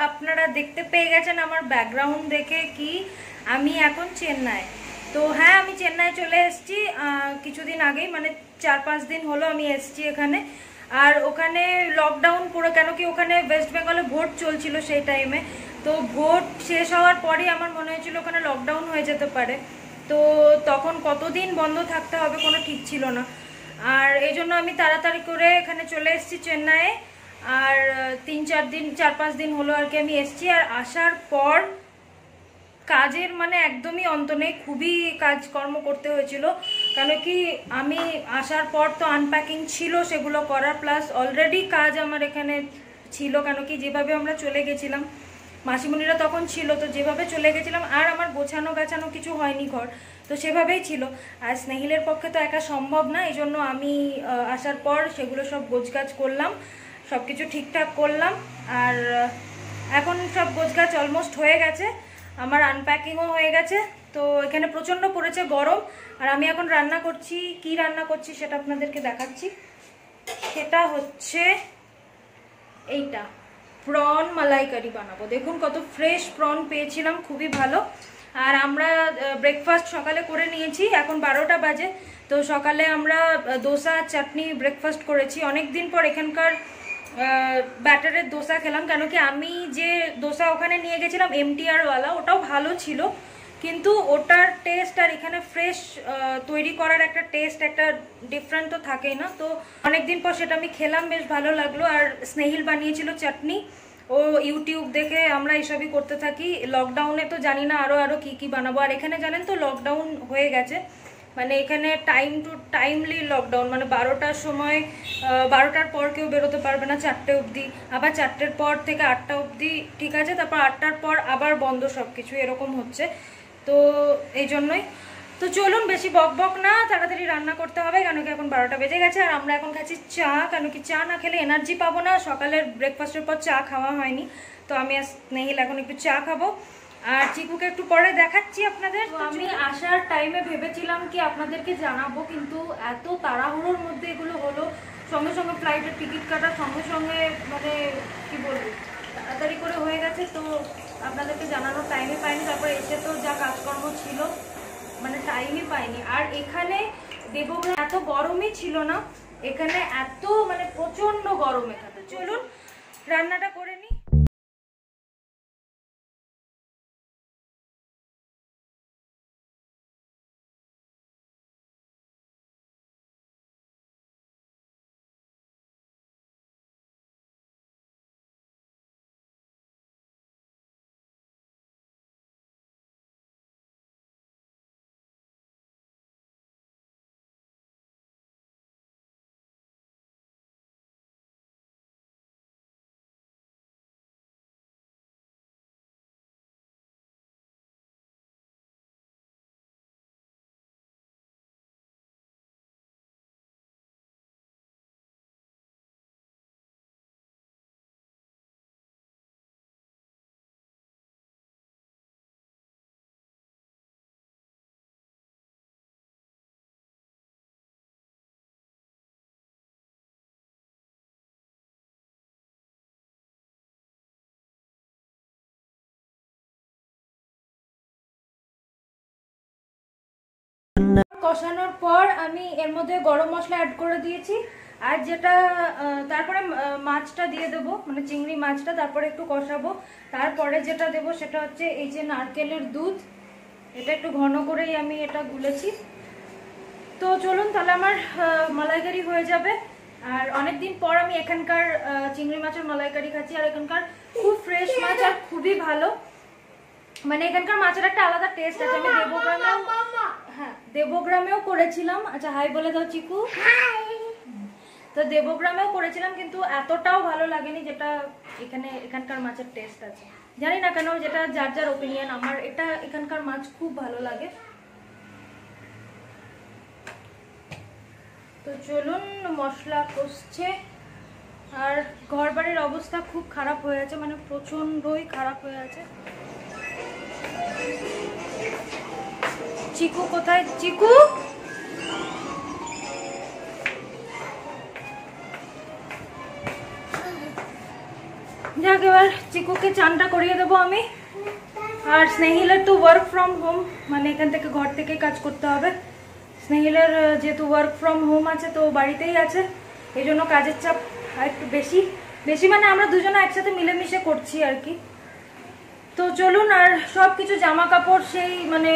আপনারা দেখতে পেয়ে গেছেন আমার ব্যাকগ্রাউন্ড দেখে কি আমি এখন চেন্নাই। তো হ্যাঁ, আমি চেন্নাই চলে এসেছি কিছুদিন আগেই, মানে 4-5 দিন হলো আমি এসেছি এখানে। আর ওখানে লকডাউন পুরো, কেন কি ওখানে ওয়েস্ট বেঙ্গলে ভোট চলছিল সেই টাইমে। তো ভোট শেষ হওয়ার পরই আমার মনে হয়েছিল ওখানে লকডাউন হয়ে যেতে পারে। তো তখন কতদিন বন্ধ থাকতে হবে কোনো ঠিক ছিল না। আর এই জন্য আমি তাড়াতাড়ি করে এখানে চলে এসেছি চেন্নাইয়ে। আর 4-5 দিন হলো আর কি আমি এসেছি। আর আসার পর কাজের মানে একদমই অন্ত নেই, খুবই কাজকর্ম করতে হয়েছিল। কেন কি আমি আসার পর তো আনপ্যাকিং ছিল সেগুলো করার, প্লাস অলরেডি কাজ আমার এখানে ছিল। কেন কি যেভাবে আমরা চলে গেছিলাম, মাসিমণিরা তখন ছিল, তো যেভাবে চলে গেছিলাম আর আমার গোছানো গাছানো কিছু হয়নি ঘর, তো সেভাবেই ছিল। আর স্নেহিলের পক্ষে তো একা সম্ভব না, এই জন্য আমি আসার পর সেগুলো সব গোছগাছ করলাম, সব কিছু ঠিকঠাক করলাম। আর এখন সব গোছগাছ অলমোস্ট হয়ে গেছে, আমার আনপ্যাকিংও হয়ে গেছে। তো এখানে প্রচণ্ড পড়েছে গরম। আর আমি এখন রান্না করছি, কি রান্না করছি সেটা আপনাদেরকে দেখাচ্ছি। সেটা হচ্ছে এইটা, প্রন মালাইকারি বানাবো। দেখুন কত ফ্রেশ প্রন পেয়েছিলাম, খুবই ভালো। আর আমরা ব্রেকফাস্ট সকালে করে নিয়েছি, এখন 12টা বাজে। তো সকালে আমরা দোসা চাটনি ব্রেকফাস্ট করেছি। অনেক দিন পর এখানকার ব্যাটারের দোসা খেলাম। কেন কি আমি যে দোসা ওখানে নিয়ে গেছিলাম MTR-ওয়ালা, ওটাও ভালো ছিল, কিন্তু ওটার টেস্ট আর এখানে ফ্রেশ তৈরি করার একটা টেস্ট, একটা ডিফারেন্ট তো থাকেই না। তো অনেকদিন পর সেটা আমি খেলাম, বেশ ভালো লাগলো। আর স্নেহিল বানিয়েছিল চাটনি, ও ইউটিউব দেখে আমরা এসবই করতে থাকি। লকডাউনে তো জানি না আরো কি বানাবো। আর এখানে জানেন তো লকডাউন হয়ে গেছে, মানে এখানে টাইম টু টাইমলি লকডাউন, মানে 12টার সময় 12টার পর কেউ বেরোতে পারবে না 4টে অবধি, আবার 4টের পর থেকে 8টা অবধি ঠিক আছে, তারপর 8টার পর আবার বন্ধ সব কিছু, এরকম হচ্ছে। তো এই জন্যই তো চলুন বেশি বক না, তাড়াতাড়ি রান্না করতে হবে, কেন কি এখন 12টা বেজে গেছে। আর আমরা এখন খাচ্ছি চা, কেন কি চা না খেলে এনার্জি পাবো না। সকালের ব্রেকফাস্টের পর চা খাওয়া হয়নি, তো আমি আর স্নেহিল এখন একটু চা খাবো। আর চিকুকে একটু পরে দেখাচ্ছি আপনাদের। তো আমি আসার টাইমে ভেবেছিলাম কি আপনাদেরকে জানাবো, কিন্তু এত তাড়াহুড়োর মধ্যে এগুলো হলো, সঙ্গে সঙ্গে ফ্লাইটের টিকিট কাটার সঙ্গে সঙ্গে, মানে কি বলবো, তাড়াতাড়ি করে হয়ে গেছে, তো আপনাদেরকে জানানোর টাইমই পাইনি। তারপরে এসে তো যা কাজকর্ম ছিল, মানে টাইমই পাইনি। আর এখানে দেবগ্রাম এত গরমই ছিল না, এখানে এত মানে প্রচন্ড গরম এখানে। চলুন রান্নাটা করে নিই। কষানোর পর আমি এর মধ্যে গরম মশলা অ্যাড করে দিয়েছি। আর যেটা তারপরে মাছটা দিয়ে দেবো, মানে চিংড়ি মাছটা, তারপরে একটু কষাবো। তারপরে যেটা দেবো সেটা হচ্ছে এই যে নারকেলের দুধ, এটা একটু ঘন করেই আমি এটা গুলেছি। তো চলুন তাহলে আমার মালাইকারি হয়ে যাবে। আর অনেকদিন পর আমি এখানকার চিংড়ি মাছের মালাইকারি খাচ্ছি। আর এখানকার খুব ফ্রেশ মাছ আর খুবই ভালো, মানে এখানকার মাছের একটা আলাদা টেস্ট আছে। আমি দেবগ্রামেও করেছিলাম। আচ্ছা হাই বলে দাও চিকু। তো দেবগ্রামেও করেছিলাম, কিন্তু এতটাও ভালো লাগেনি যেটা এখানকার মাছের টেস্ট আছে। জানি না কেন, যেটা যার যার ওপিনিয়ন। আমার এটা এখানকার মাছ খুব ভালো লাগে। তো চলুন, মশলা কষছে। আর ঘর বাড়ির অবস্থা খুব খারাপ হয়ে আছে, মানে প্রচন্ডই খারাপ হয়ে আছে। চিকু কোথায়? চিকু যাক এবার চিকুকে চানটা করিয়ে দেবো আমি। আর স্নেহিলের তো ওয়ার্ক ফ্রম হোম, মানে এখান থেকে ঘর থেকে কাজ করতে হবে। স্নেহিলের যেহেতু ওয়ার্ক ফ্রম হোম আছে তো বাড়িতেই আছে, এই জন্য কাজের চাপ একটু বেশি বেশি, মানে আমরা দুজনে একসাথে মিলেমিশে করছি আর কি। তো চলুন, আর সব কিছু জামা কাপড় সেই মানে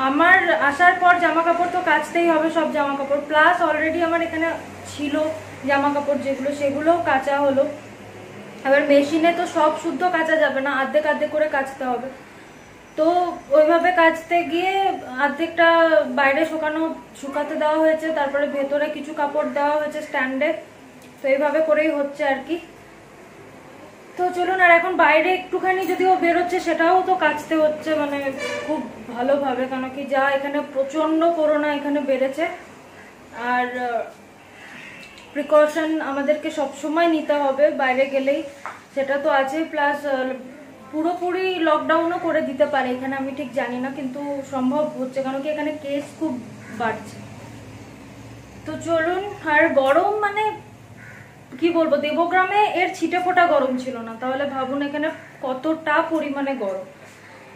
আমার আসার পর জামা কাপড় তো কাচতেই হবে, সব জামা কাপড় প্লাস অলরেডি আমার এখানে ছিল জামা কাপড় যেগুলো সেগুলোও কাচা হলো। এবার মেশিনে তো সব শুদ্ধ কাচা যাবে না, অর্ধেক অর্ধেক করে কাচতে হবে। তো ওইভাবে কাচতে গিয়ে অর্ধেকটা বাইরে শুকাতে দেওয়া হয়েছে, তারপরে ভেতরে কিছু কাপড় দেওয়া হয়েছে স্ট্যান্ডে। তো এইভাবে করেই হচ্ছে আর কি। তো চলুন, আর এখন বাইরে একটুখানি যদিও বেরোচ্ছে সেটাও তো কাচতে হচ্ছে, মানে খুব ভালোভাবে, কেন কি যা এখানে প্রচন্ড করোনা এখানে বেড়েছে। আর প্রিকশন আমাদেরকে সবসময় নিতে হবে বাইরে গেলেই, সেটা তো আছে। প্লাস পুরোপুরি লকডাউনও করে দিতে পারে এখানে, আমি ঠিক জানি না, কিন্তু সম্ভব হচ্ছে, কারণ কি এখানে কেস খুব বাড়ছে। তো চলুন, আর গরম মানে কি বলবো, দেবগ্রামে এর ছিটে ফোটা গরম ছিল না, তাহলে ভাবুন এখানে কতটা পরিমাণে গরম।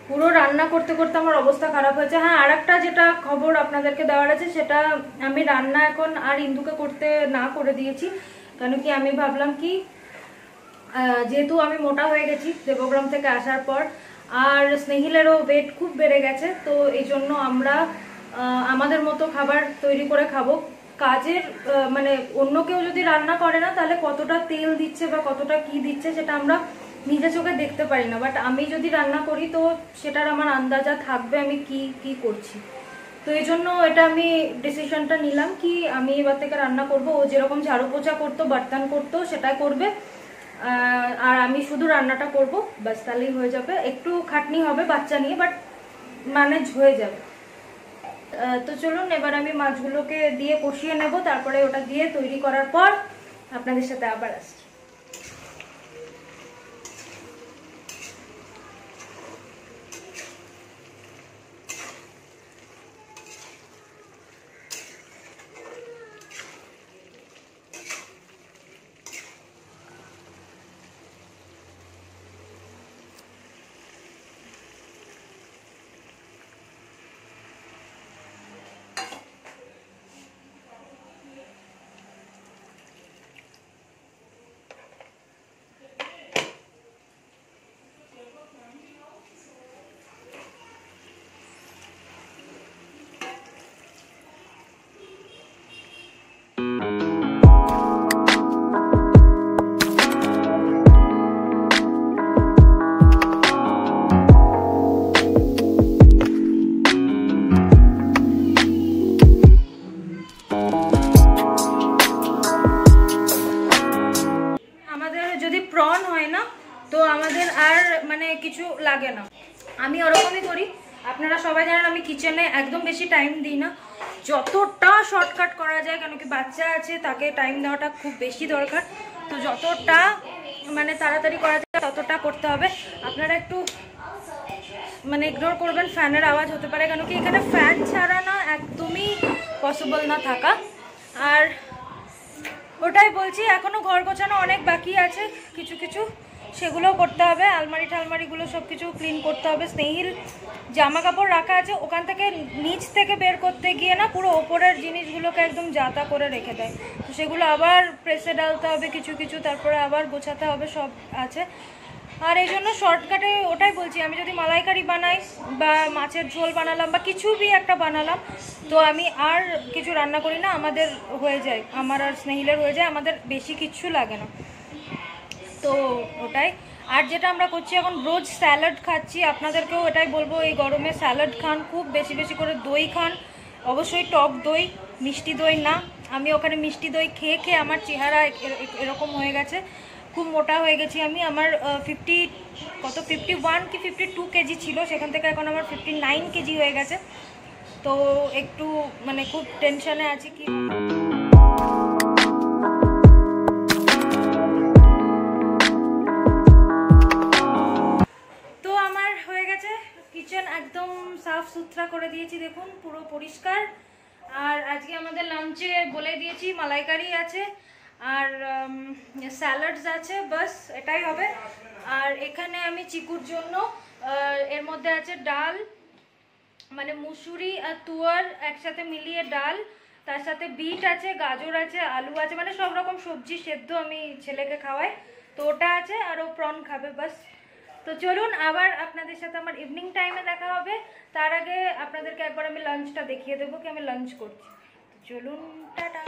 পুরো রান্না করতে করতে আমার অবস্থা খারাপ হয়েছে। হ্যাঁ, আর একটা যেটা খবর আপনাদেরকে দেওয়ার আছে, সেটা আমি রান্না এখন আর ইন্দুকে করতে না করে দিয়েছি, কেন কি আমি ভাবলাম কি যেহেতু আমি মোটা হয়ে গেছি দেবগ্রাম থেকে আসার পর, আর স্নেহিলেরও ওয়েট খুব বেড়ে গেছে, তো এই জন্য আমরা আমাদের মতো খাবার তৈরি করে খাবো। কাজের মানে অন্য কেউ যদি রান্না করে না, তাহলে কতটা তেল দিচ্ছে বা কতটা কি দিচ্ছে সেটা আমরা নিজে চোখে দেখতে পারি না, বাট আমি যদি রান্না করি তো সেটার আমার আন্দাজা থাকবে আমি কি কি করছি। তো এই জন্য এটা আমি ডিসিশনটা নিলাম কি আমি এবার থেকে রান্না করব। ও যেরকম ঝাড়ু পোছা করতো, বার্তান করতো, সেটা করবে, আর আমি শুধু রান্নাটা করব, বাস তাহলেই হয়ে যাবে। একটু খাটনি হবে বাচ্চা নিয়ে, বাট ম্যানেজ হয়ে যাবে। তো চলুন, এবার আমি মাছগুলোকে দিয়ে কষিয়ে নেব, তারপরে ওটা দিয়ে তৈরি করার পর আপনাদের সাথে আবার আসছি। কিছু লাগে না, আমি ওরকমই করি। আপনারা সবাই জানেন আমি কিচেনে একদম বেশি টাইম দিই না, যতটা শর্টকাট করা যায়, কেন কি বাচ্চা আছে তাকে টাইম দেওয়াটা খুব বেশি দরকার। তো যতটা মানে তাড়াতাড়ি করা যায় ততটা করতে হবে। আপনারা একটু মানে ইগনোর করবেন, ফ্যানের আওয়াজ হতে পারে, কেন কি এখানে ফ্যান ছাড়া না একদমই পসিবল না থাকা। আর ওটাই বলছি, এখনো ঘর গোছানো অনেক বাকি আছে, কিছু কিছু সেগুলোও করতে হবে। আলমারি টালমারিগুলো সব কিছু ক্লিন করতে হবে। স্নেহিল জামা কাপড় রাখা আছে, ওখান থেকে নিচ থেকে বের করতে গিয়ে না পুরো ওপরের জিনিসগুলোকে একদম জাতা করে রেখে দেয়, তো সেগুলো আবার প্রেসে ডালতে হবে কিছু কিছু, তারপরে আবার গোছাতে হবে, সব আছে। আর এই জন্য শর্টকাটে ওটাই বলছি, আমি যদি মালাইকারি বানাই বা মাছের ঝোল বানালাম বা কিছু বি একটা বানালাম, তো আমি আর কিছু রান্না করি না, আমাদের হয়ে যায়, আমার আর স্নেহিলের হয়ে যায়, আমাদের বেশি কিচ্ছু লাগে না। তো ওটাই। আর যেটা আমরা করছি এখন, রোজ স্যালাড খাচ্ছি, আপনাদেরকেও এটাই বলবো, এই গরমে স্যালাড খান, খুব বেশি বেশি করে দই খান, অবশ্যই টক দই, মিষ্টি দই না। আমি ওখানে মিষ্টি দই খেয়ে খেয়ে আমার চেহারা এরকম হয়ে গেছে, খুব মোটা হয়ে গেছি আমি। আমার 51 কি 52 কেজি ছিল, সেখান থেকে এখন আমার 59 কেজি হয়ে গেছে। তো একটু মানে খুব টেনশনে আছি কি কিচেন একদম সাফ সুতরা করে দিয়েছি, দেখুন পুরো পরিষ্কার। আর আজকে আমাদের লাঞ্চে বলে দিয়েছি মালাইকারি আছে, আর স্যালাডস আছে, বাস এটাই হবে। আর এখানে আমি চিকুর জন্য এর মধ্যে আছে ডাল, মানে মুসুরি আর তুয়ার একসাথে মিলিয়ে ডাল, তার সাথে বিট আছে, গাজর আছে, আলু আছে, মানে সব রকম সবজি সেদ্ধ আমি ছেলেকে খাওয়াই, তো ওটা আছে। আর ও প্রন খাবে, বাস। তো চলুন আবার আপনাদের সাথে আমার ইভিনিং টাইমে দেখা হবে। তার আগে আপনাদেরকে একবার আমি লাঞ্চটা দেখিয়ে দেবো কি আমি লাঞ্চ করছি। তো চলুন, টাটা।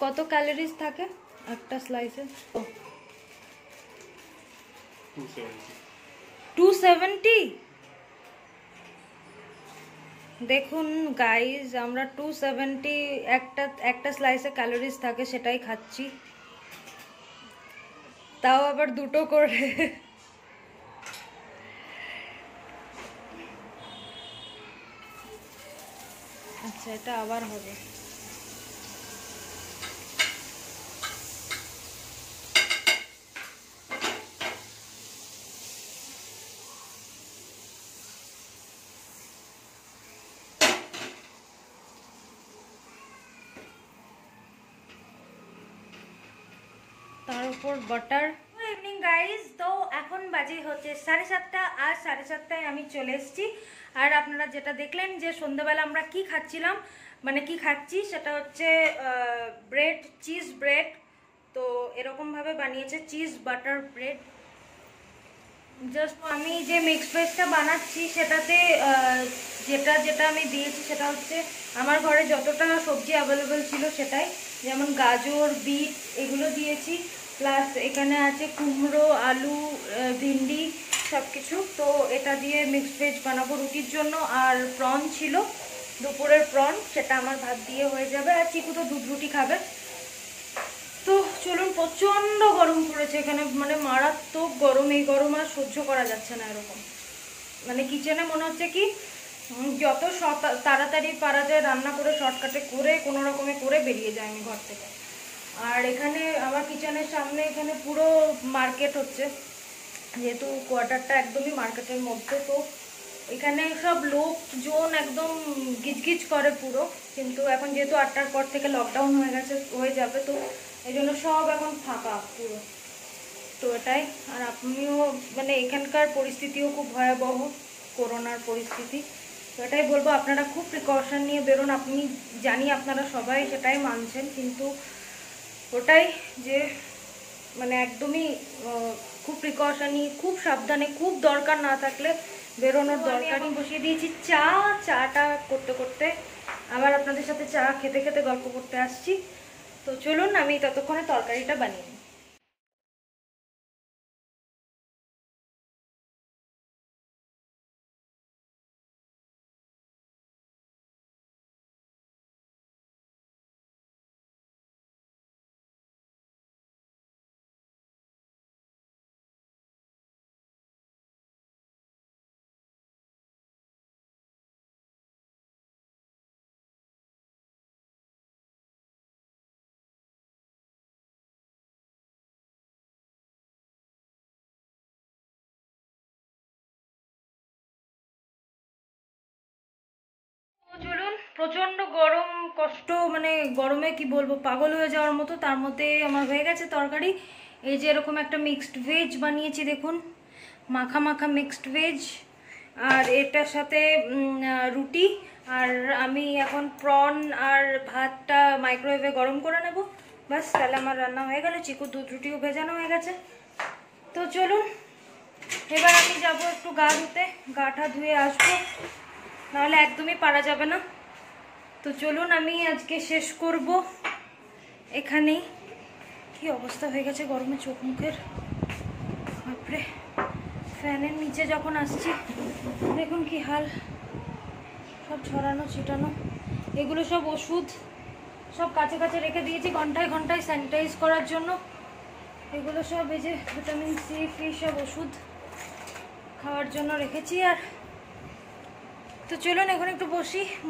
কত ক্যালোরিজ থাকে একটা স্লাইসে? 270। দেখুন গাইজ, আমরা 270 একটা স্লাইসে ক্যালোরিজ থাকে, সেটাই খাচ্ছি, তাও আবার দুটো করে। আচ্ছা, এটা আবার হবে। তার উপর বাটার। গুড ইভিনিং গাইজ, তো এখন বাজে হচ্ছে 7:30, আর 7:30টায় আমি চলে এসেছি। আর আপনারা যেটা দেখলেন যে সন্ধ্যাবেলা আমরা কি খাচ্ছিলাম, মানে কি খাচ্ছি, সেটা হচ্ছে ব্রেড, চিজ ব্রেড। তো এরকমভাবে বানিয়েছে চিজ বাটার ব্রেড। জাস্ট আমি যে মিক্সড ভেজটা বানাচ্ছি সেটাতে যেটা যেটা আমি দিয়েছি সেটা হচ্ছে আমার ঘরে যতটা সবজি অ্যাভেলেবেল ছিল সেটাই, যেমন গাজর, বিট এগুলো দিয়েছি, প্লাস এখানে আছে কুমড়ো, আলু, ভিন্ডি সব কিছু। তো এটা দিয়ে মিক্সড ভেজ বানাবো রুটির জন্য। আর প্রন ছিল, দুপুরের প্রন, সেটা আমার ভাত দিয়ে হয়ে যাবে। আর চিকু তো দুধ রুটি খাবে। তো চলুন, প্রচণ্ড গরম পড়েছে এখানে, মানে মারাত্মক গরম। এই গরম আর সহ্য করা যাচ্ছে না এরকম। মানে কিচেনে মনে হচ্ছে কি যত তাড়াতাড়ি পারা যায় রান্না করে, শর্টকাটে করে, কোনো রকমে করে বেরিয়ে যায় আমি ঘর থেকে। আর এখানে আমার কিচেনের সামনে এখানে পুরো মার্কেট হচ্ছে, যেহেতু কোয়ার্টারটা একদমই মার্কেটের মধ্যে, তো এখানে সব লোকজন একদম গিজগিজ করে পুরো। কিন্তু এখন যেহেতু 8টার পর থেকে লকডাউন হয়ে যাবে, তো এই জন্য সব এখন ফাঁকা পুরো। তো এটাই। আর আপনিও, মানে এখানকার পরিস্থিতিও খুব ভয়াবহ, করোনার পরিস্থিতি। তো এটাই বলবো, আপনারা খুব প্রিকশন নিয়ে বেরোন। আপনি জানি আপনারা সবাই সেটাই মানছেন, কিন্তু ওটাই যে মানে একদমই খুব প্রিকশন নিয়ে, খুব সাবধানে, খুব দরকার না থাকলে বেরোনোর দরকার। আমি বসিয়ে দিয়েছি চাটা করতে করতে, আবার আপনাদের সাথে চা খেতে খেতে গল্প করতে আসছি। তো চলুন আমি ততক্ষণে তরকারিটা বানিয়ে নিই। চলুন, প্রচন্ড গরম, কষ্ট, মানে গরমে কি বলবো, পাগল হয়ে যাওয়ার মতো। তার মধ্যে আমার হয়ে গেছে তরকারি। এই যে এরকম একটা মিক্সড ভেজ বানিয়েছি, দেখুন, মাখা মাখা মিক্সড ভেজ। আর এটার সাথে রুটি। আর আমি এখন প্রন আর ভাতটা মাইক্রোওয়েভে গরম করে নেব, বাস। তাহলে আমার রান্না হয়ে গেল। চিকুর দুধ রুটিও ভেজানো হয়ে গেছে। তো চলুন, এবার আমি যাব একটু গা ধুতে, গাটা ধুয়ে আসবো, নাহলে একদমই পারা যাবে না। তো চলুন, আমি আজকে শেষ করব এখানেই। কি অবস্থা হয়ে গেছে গরমে চোখ মুখের, বাপরে। ফ্যানের নিচে যখন আসছি দেখুন কি হাল, সব ছড়ানো ছিটানো। এগুলো সব ওষুধ, সব কাছে কাছে রেখে দিয়েছি ঘন্টায় ঘন্টায় স্যানিটাইজ করার জন্য। এগুলো সব এই যে ভিটামিন সি ফি সব ওষুধ খাওয়ার জন্য রেখেছি। আর তো চলুন এখন একটু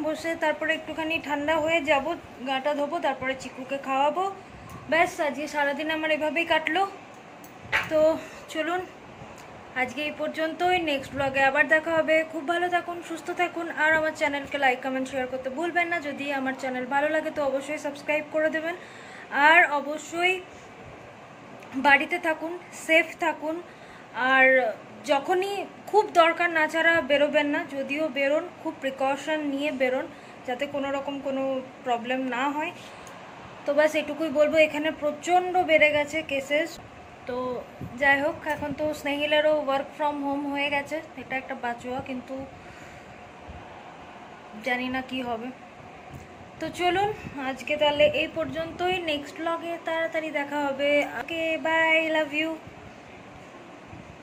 বসে তারপরে একটুখানি ঠান্ডা হয়ে যাব, গাটা ধোবো, তারপরে চিকুকে খাওয়াবো। ব্যাস আজকে সারাদিন আমার এভাবেই কাটলো। তো চলুন আজকে এই পর্যন্তই, নেক্সট ব্লগে আবার দেখা হবে। খুব ভালো থাকুন, সুস্থ থাকুন, আর আমার চ্যানেলকে লাইক কমেন্ট শেয়ার করতে ভুলবেন না। যদি আমার চ্যানেল ভালো লাগে তো অবশ্যই সাবস্ক্রাইব করে দেবেন, আর অবশ্যই বাড়িতে থাকুন, সেফ থাকুন, আর যখনই খুব দরকার না ছাড়া বেরোবেন না। যদিও বেরোন খুব প্রিকশন নিয়ে বেরোন, যাতে কোনো রকম কোনো প্রবলেম না হয়। তো ব্যাস এটুকুই বলবো। এখানে প্রচণ্ড বেড়ে গেছে কেসেস। তো যাই হোক, এখন তো স্নেহিলেরও ওয়ার্ক ফ্রম হোম হয়ে গেছে, এটা একটা বাঁচোয়া, কিন্তু জানি না কি হবে। তো চলুন আজকে তাহলে এই পর্যন্তই, নেক্সট ব্লগে তাড়াতাড়ি দেখা হবে। Okay bye, love you.